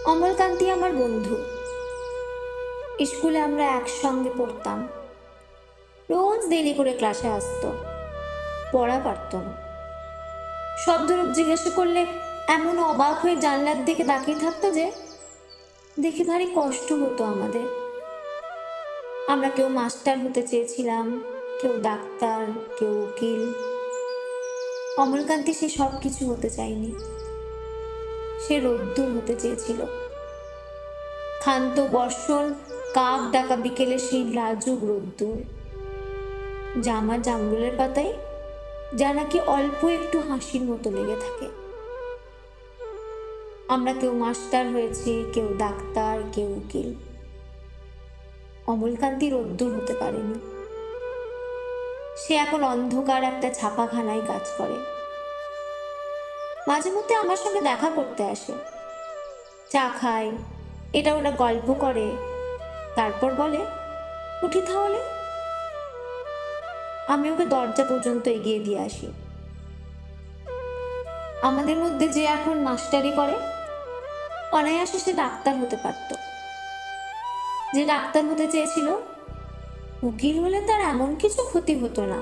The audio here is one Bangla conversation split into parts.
অমলকান্তি আমার বন্ধু। স্কুলে আমরা একসঙ্গে পড়তাম। রোজ দেরি করে ক্লাসে আসতো, পড়া পারত না। শব্দরূপ জিজ্ঞাসা করলে এমন অবাক হয়ে জানলার দিকে তাকিয়ে থাকতো যে দেখে ভারী কষ্ট হতো আমাদের। আমরা কেউ মাস্টার হতে চেয়েছিলাম, কেউ ডাক্তার, কেউ উকিল। অমলকান্তি সে সব কিছু হতে চায়নি। সে রোদ্দুর হতে চেয়েছিল। ক্ষান্ত বর্ষণ, কাক ডাকা বিকেলে সেই লাজুক রোদ্দুর, জামার জামরুলের পাতায় যা নাকি অল্প একটু হাসির মতো লেগে থাকে। আমরা কেউ মাস্টার হয়েছি, কেউ ডাক্তার, কেউ উকিল। অমলকান্তি রোদ্দুর হতে পারেনি। সে এখন অন্ধকার একটা ছাপাখানায় কাজ করে। মাঝে মধ্যে আমার সঙ্গে দেখা করতে আসে, চা খায়, এটা ওটা গল্প করে, তারপর বলে উঠি তাহলে। আমি ওকে দরজা পর্যন্ত এগিয়ে দিয়ে আসি। আমাদের মধ্যে যে এখন মাস্টারি করে, অনায়াসে সে ডাক্তার হতে পারত। যে ডাক্তার হতে চেয়েছিল, উকিল হলে তার এমন কিছু ক্ষতি হতো না।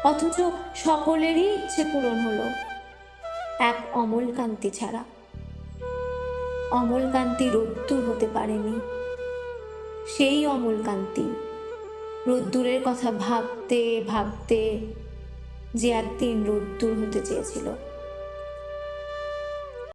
অথচ সকলেরই ইচ্ছে পূরণ হলো, এক অমলকান্তি ছাড়া। অমলকান্তি রোদ্দুর হতে পারেনি। সেই অমলকান্তি রোদ্দুরের কথা ভাবতে ভাবতে যে একদিন রোদ্দুর হতে চেয়েছিল।